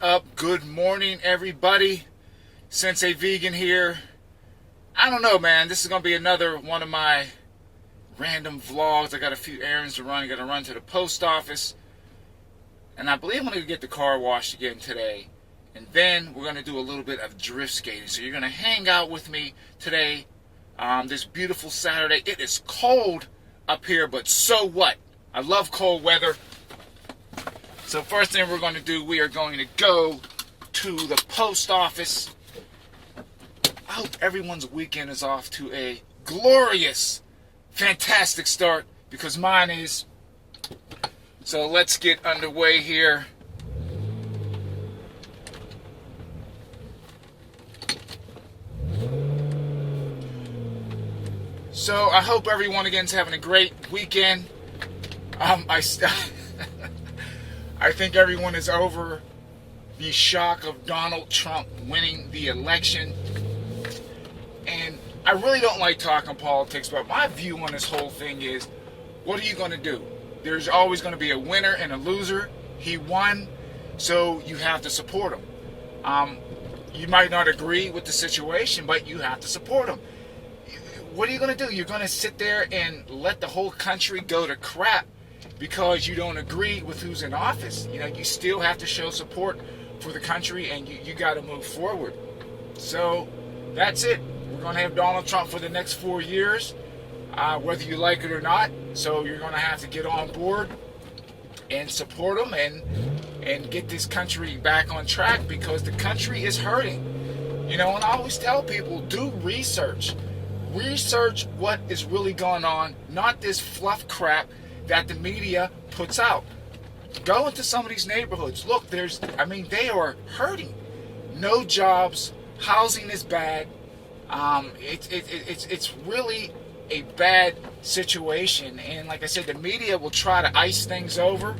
up? Good morning, everybody. Sensei Vegan here. I don't know, man. This is going to be another one of my random vlogs. I got a few errands to run. I got to run to the post office. And I believe I'm going to get the car washed again today. And then we're going to do a little bit of drift skating. So you're going to hang out with me today, this beautiful Saturday. It is cold up here, but so what? I love cold weather. So first thing we're going to do, we are going to go to the post office. I hope everyone's weekend is off to a glorious, fantastic start, because mine is. So let's get underway here. So I hope everyone again is having a great weekend. I think everyone is over the shock of Donald Trump winning the election. And I really don't like talking politics, but my view on this whole thing is, what are you going to do? There's always going to be a winner and a loser. He won, so you have to support him. You might not agree with the situation, but you have to support him. What are you going to do? You're going to sit there and let the whole country go to crap because you don't agree with who's in office. You know, you still have to show support for the country, and you got to move forward. So that's it. We're going to have Donald Trump for the next 4 years, whether you like it or not. So you're going to have to get on board and support him and get this country back on track, because the country is hurting. You know, and I always tell people, do research. Research what is really going on, not this fluff crap that the media puts out. Go into some of these neighborhoods. Look, they are hurting. No jobs. Housing is bad. It's really a bad situation. And like I said, the media will try to ice things over.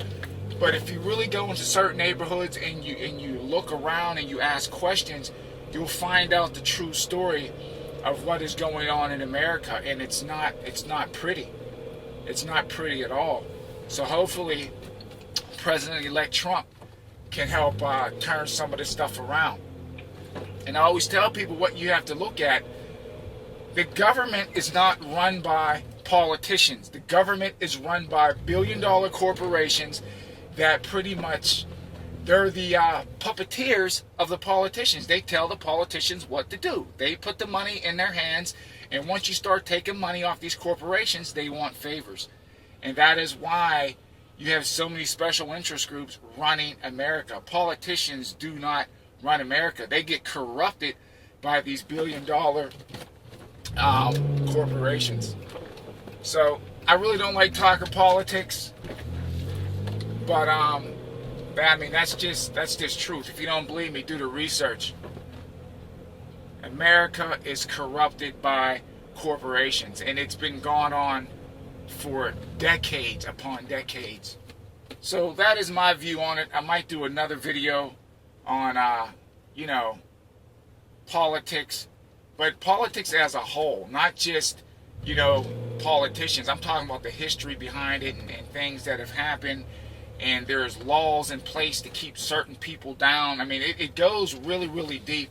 But if you really go into certain neighborhoods and you look around and you ask questions, you'll find out the true story of what is going on in America. And it's not pretty. It's not pretty at all. So hopefully President-elect Trump can help turn some of this stuff around. And I always tell people what you have to look at. The government is not run by politicians. The government is run by billion-dollar corporations that pretty much, they're the puppeteers of the politicians. They tell the politicians what to do. They put the money in their hands, and once you start taking money off these corporations, they want favors. And that is why you have so many special interest groups running America. Politicians do not run America. They get corrupted by these billion-dollar corporations. So I really don't like talking politics, but I mean, that's just truth. If you don't believe me, do the research. America is corrupted by corporations, and it's been going on for decades upon decades. So that is my view on it. I might do another video on politics, but politics as a whole, not just politicians. I'm talking about the history behind it and things that have happened, and there's laws in place to keep certain people down. I mean, it goes really, really deep.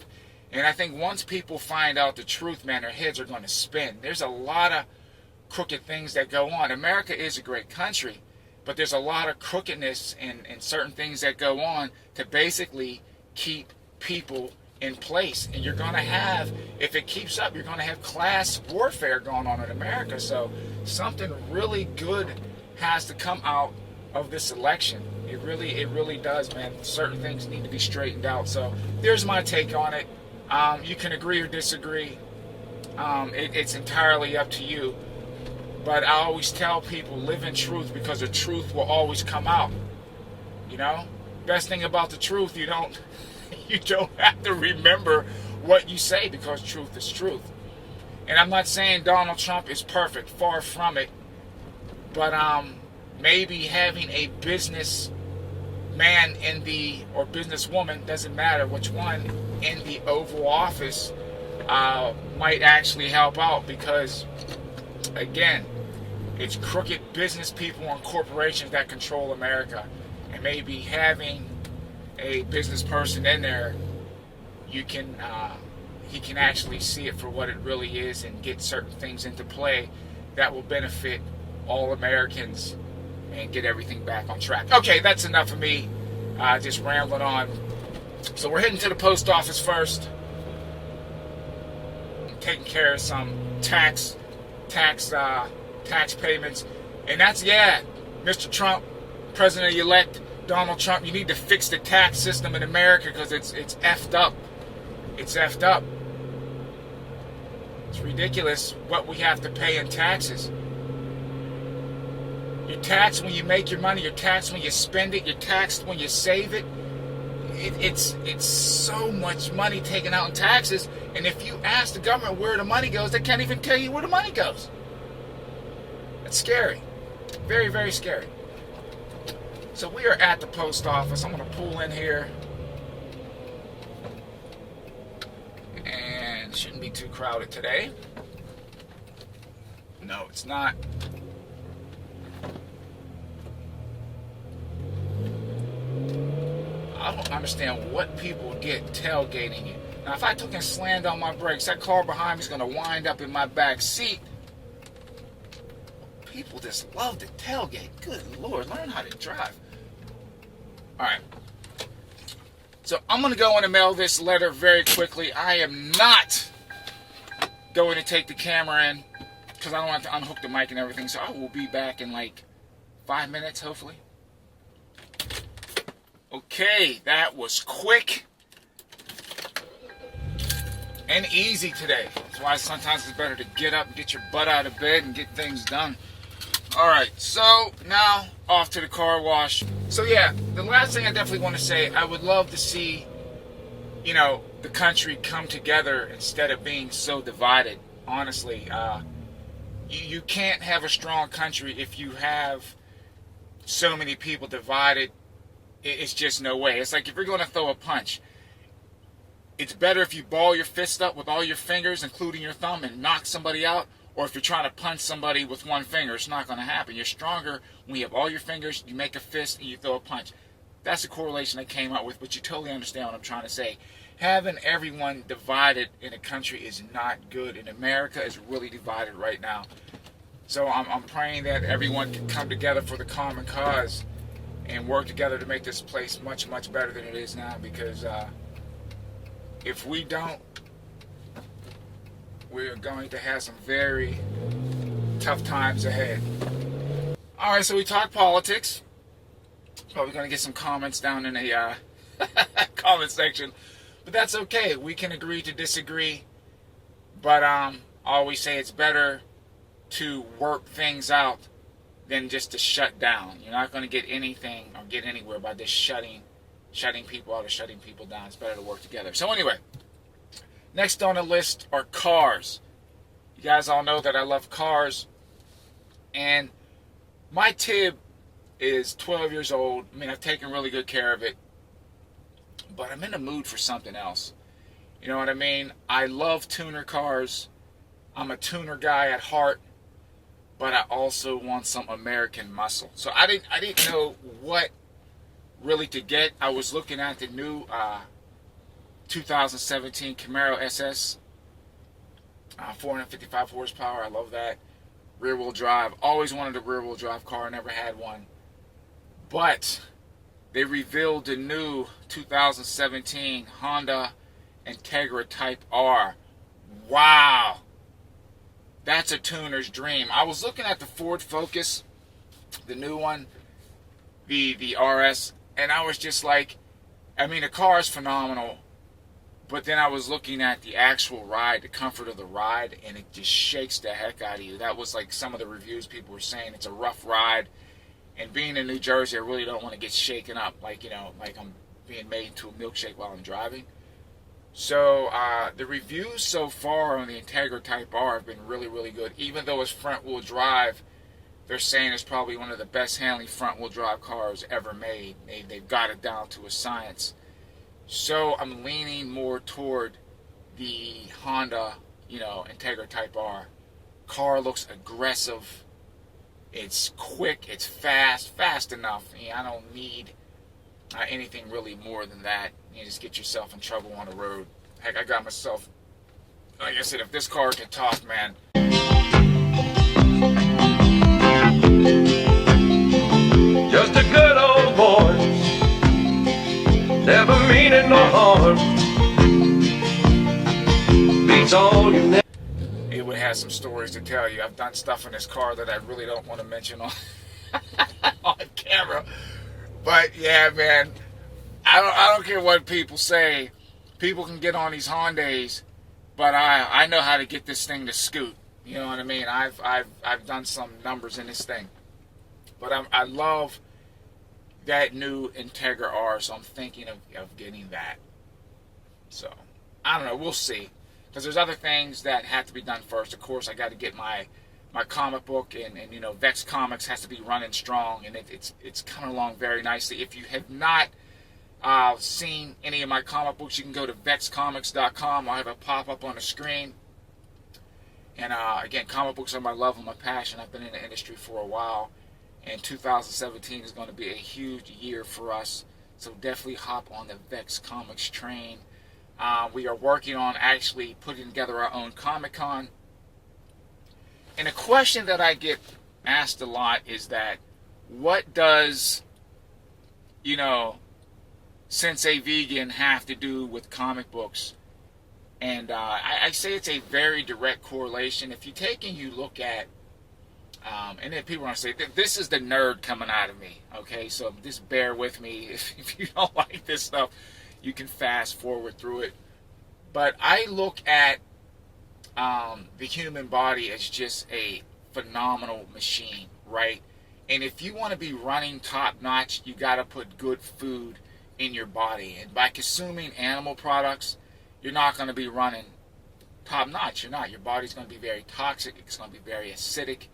And I think once people find out the truth, man, their heads are going to spin. There's a lot of crooked things that go on. America is a great country, but there's a lot of crookedness and certain things that go on to basically keep people in place. And you're going to have, if it keeps up, you're going to have class warfare going on in America. So something really good has to come out of this election. It really does, man. Certain things need to be straightened out. So there's my take on it. You can agree or disagree. It's entirely up to you. But I always tell people, live in truth, because the truth will always come out. You know? Best thing about the truth, you don't have to remember what you say, because truth is truth. And I'm not saying Donald Trump is perfect, far from it. But maybe having a business man or businesswoman, doesn't matter which one, in the Oval Office might actually help out, because again, it's crooked business people and corporations that control America. And maybe having a business person in there, you can he can actually see it for what it really is and get certain things into play that will benefit all Americans and get everything back on track. Okay, that's enough of me just rambling on. So we're heading to the post office first. I'm taking care of some tax payments, and that's Mr. Trump, President-elect Donald Trump. You need to fix the tax system in America because it's effed up. It's effed up. It's ridiculous what we have to pay in taxes. You're taxed when you make your money. You're taxed when you spend it. You're taxed when you save it. It's so much money taken out in taxes. And if you ask the government where the money goes, they can't even tell you where the money goes. It's scary. Very, very scary. So we are at the post office. I'm going to pull in here. And it shouldn't be too crowded today. No, it's not. I don't understand what people get tailgating you. Now, if I took and slammed on my brakes, that car behind me is going to wind up in my back seat. People just love to tailgate. Good Lord, learn how to drive. All right. So I'm going to go in and mail this letter very quickly. I am not going to take the camera in because I don't want to unhook the mic and everything. So I will be back in like 5 minutes, hopefully. Okay, that was quick and easy today. That's why sometimes it's better to get up and get your butt out of bed and get things done. All right, so now off to the car wash. So yeah, the last thing I definitely want to say, I would love to see, the country come together instead of being so divided. Honestly, you can't have a strong country if you have so many people divided. It's just no way. It's like if you're going to throw a punch, it's better if you ball your fist up with all your fingers, including your thumb, and knock somebody out. Or if you're trying to punch somebody with one finger, it's not going to happen. You're stronger when you have all your fingers, you make a fist, and you throw a punch. That's the correlation I came up with, but you totally understand what I'm trying to say. Having everyone divided in a country is not good, and America is really divided right now. So I'm praying that everyone can come together for the common cause and work together to make this place much, much better than it is now, because if we don't, we're going to have some very tough times ahead. All right, so we talked politics. Probably going to get some comments down in the comment section, but that's okay. We can agree to disagree, but I always say it's better to work things out than just to shut down. You're not going to get anything or get anywhere by just shutting people out or shutting people down. It's better to work together. So anyway, next on the list are cars. You guys all know that I love cars. And my Tib is 12 years old. I mean, I've taken really good care of it. But I'm in the mood for something else. You know what I mean? I love tuner cars. I'm a tuner guy at heart. But I also want some American muscle. So I didn't know what really to get. I was looking at the new 2017 Camaro SS, 455 horsepower. I love that. Rear wheel drive. Always wanted a rear wheel drive car. Never had one. But they revealed the new 2017 Honda Integra Type R. Wow. That's a tuner's dream. I was looking at the Ford Focus, the new one, the RS, and I was just like, I mean, the car is phenomenal, but then I was looking at the actual ride, the comfort of the ride, and it just shakes the heck out of you. That was like some of the reviews people were saying. It's a rough ride, and being in New Jersey, I really don't want to get shaken up, like I'm being made into a milkshake while I'm driving. So the reviews so far on the Integra Type R have been really, really good. Even though it's front-wheel drive, they're saying it's probably one of the best handling front-wheel drive cars ever made. They've got it down to a science. So I'm leaning more toward the Honda, Integra Type R. Car looks aggressive. It's quick. It's fast enough. I don't need anything really more than that. You just get yourself in trouble on the road. Heck, I got myself, like I said, if this car can talk, man. Just a good old boy, never meaning no harm. Beats all you never. It would have some stories to tell you. I've done stuff in this car that I really don't want to mention on on camera. But yeah, man, I don't care what people say. People can get on these Hondas, but I know how to get this thing to scoot. You know what I mean? I've done some numbers in this thing, but I love that new Integra R, so I'm thinking of getting that. So I don't know. We'll see, because there's other things that have to be done first. Of course, I got to get my comic book, and you know, Vex Comics has to be running strong, and it's coming along very nicely. If you have not seen any of my comic books, you can go to vexcomics.com. I'll have a pop-up on the screen. And again, comic books are my love and my passion. I've been in the industry for a while, and 2017 is going to be a huge year for us. So definitely hop on the Vex Comics train. We are working on actually putting together our own Comic-Con. And a question that I get asked a lot is that, what does, you know, Sensei Vegan have to do with comic books? And I say it's a very direct correlation. If you take and you look at, and then people are going to say, this is the nerd coming out of me, okay? So just bear with me. If you don't like this stuff, you can fast forward through it. But I look at the human body as just a phenomenal machine, right? And if you want to be running top notch, you got to put good food in your body. And by consuming animal products, you're not going to be running top notch. You're not. Your body's going to be very toxic. It's going to be very acidic,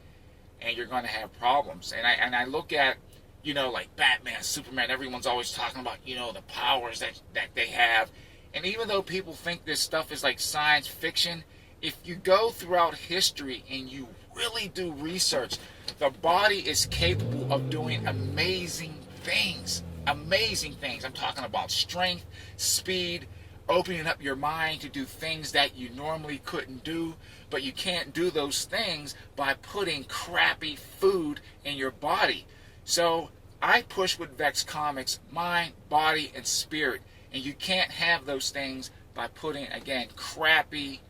and you're going to have problems. And I look at, you know, like Batman, Superman. Everyone's always talking about, you know, the powers that they have. And even though people think this stuff is like science fiction, if you go throughout history and you really do research, the body is capable of doing amazing things. Amazing things. I'm talking about strength, speed, opening up your mind to do things that you normally couldn't do, but you can't do those things by putting crappy food in your body. So I push with Vex Comics, mind, body, and spirit. And you can't have those things by putting, again, crappy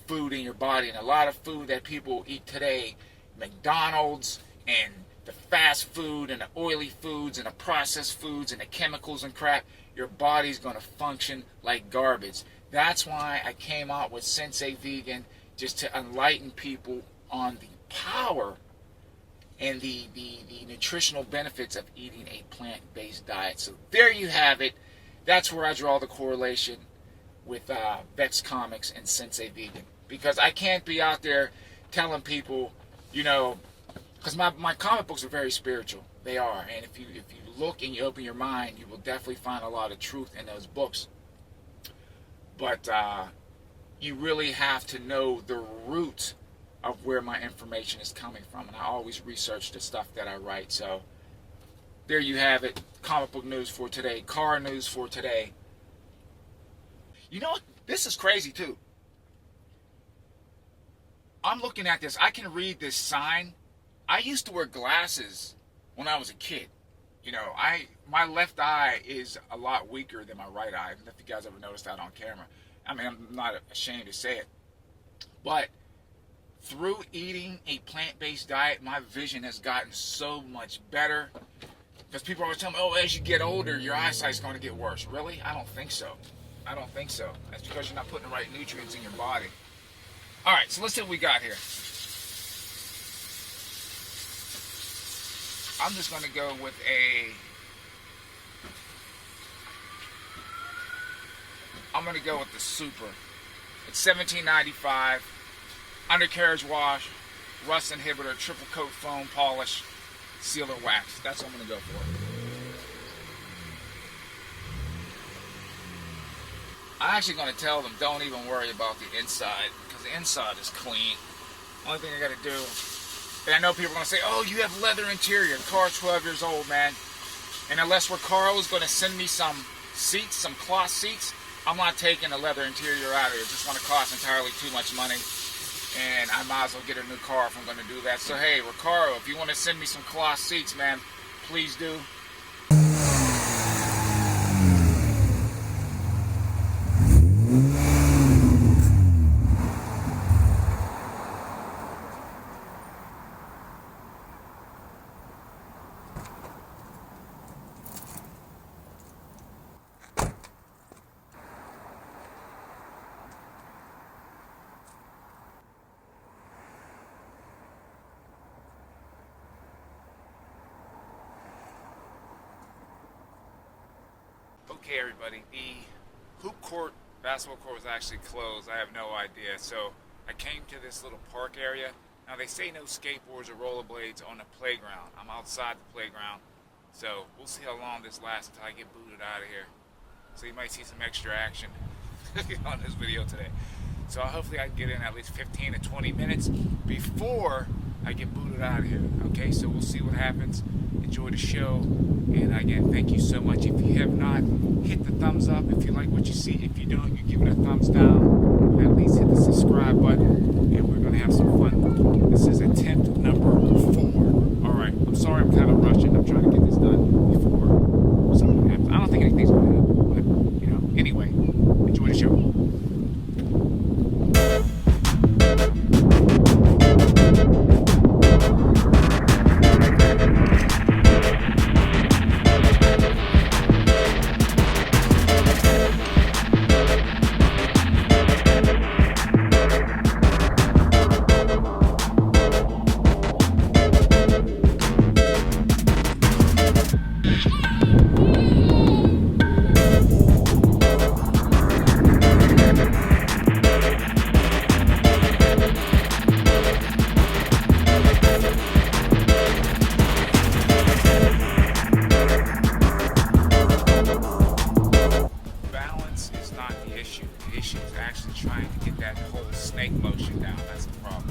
food in your body. And a lot of food that people eat today, McDonald's and the fast food and the oily foods and the processed foods and the chemicals and crap, your body's going to function like garbage. That's why I came out with Sensei Vegan, just to enlighten people on the power and the nutritional benefits of eating a plant-based diet. So there you have it. That's where I draw the correlation with Vex Comics and Sensei Vegan. Because I can't be out there telling people, you know, because my comic books are very spiritual. They are. And if you look and you open your mind, you will definitely find a lot of truth in those books. But you really have to know the root of where my information is coming from. And I always research the stuff that I write. So there you have it. Comic book news for today. Car news for today. You know what? This is crazy too. I'm looking at this. I can read this sign. I used to wear glasses when I was a kid. You know, my left eye is a lot weaker than my right eye. I don't know if you guys ever noticed that on camera. I mean, I'm not ashamed to say it. But through eating a plant-based diet, my vision has gotten so much better. Because people always tell me, oh, as you get older, your eyesight's going to get worse. Really? I don't think so. I don't think so. That's because you're not putting the right nutrients in your body. All right, so let's see what we got here. I'm just going to go with I'm going to go with the Super. It's $17.95. Undercarriage wash, rust inhibitor, triple coat foam polish, sealer wax. That's what I'm going to go for. I'm actually going to tell them, don't even worry about the inside, because the inside is clean. Only thing I got to do, and I know people are going to say, oh, you have leather interior. Car 12 years old, man. And unless Recaro is going to send me some seats, some cloth seats, I'm not taking the leather interior out of here. It's just going to cost entirely too much money. And I might as well get a new car if I'm going to do that. So hey, Recaro, if you want to send me some cloth seats, man, please do. Okay, everybody, the hoop court, basketball court was actually closed. I have no idea. So I came to this little park area. Now they say no skateboards or rollerblades on the playground. I'm outside the playground. So we'll see how long this lasts until I get booted out of here. So you might see some extra action on this video today. So hopefully I can get in at least 15 to 20 minutes before I get booted out of here. Okay, so we'll see what happens. Enjoy the show. And again, thank you so much. If you have not, hit the thumbs up if you like what you see. If you don't, you give it a thumbs down. At least hit the subscribe button. And we're going to have some fun. This is attempt number 4. Alright, I'm sorry I'm kind of rushing. I'm trying to get this done before something happens. I don't think anything's going to happen. But, you know, anyway, enjoy the show. The issue is actually trying to get that whole snake motion down. That's the problem.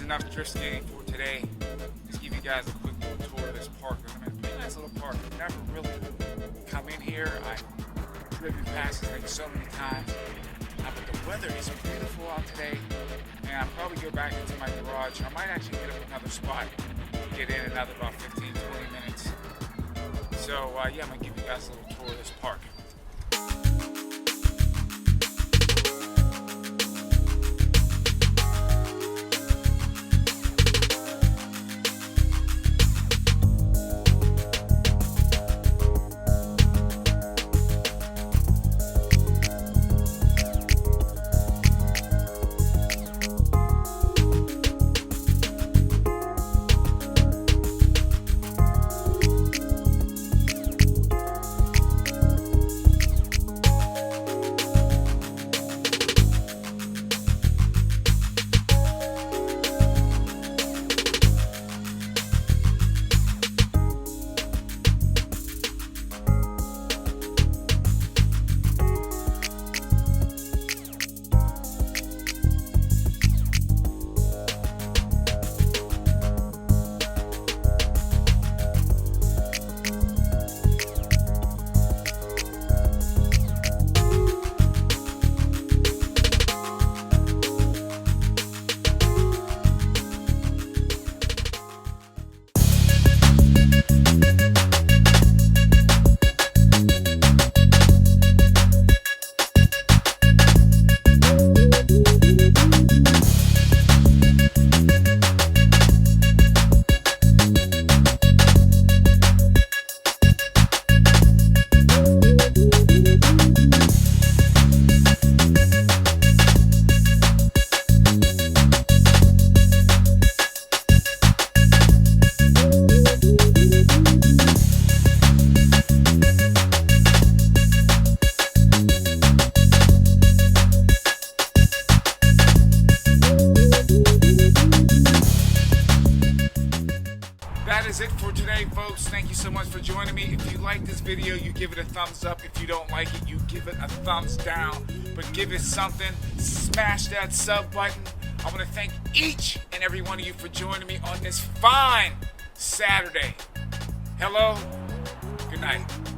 Enough drift skating for today. Just give you guys a quick little tour of this park. I mean, it's a pretty nice little park. I've never really come in here. I've driven past this thing so many times. But the weather is beautiful out today. And I'll probably go back into my garage. I might actually hit up another spot, get in another about 15, 20 minutes. So yeah, I'm gonna give you guys a little tour of this park. it for today, folks. Thank you so much for joining me. If you like this video, you give it a thumbs up. If you don't like it, you give it a thumbs down. But give it something. Smash that sub button. I want to thank each and every one of you for joining me on this fine Saturday. Hello. Good night.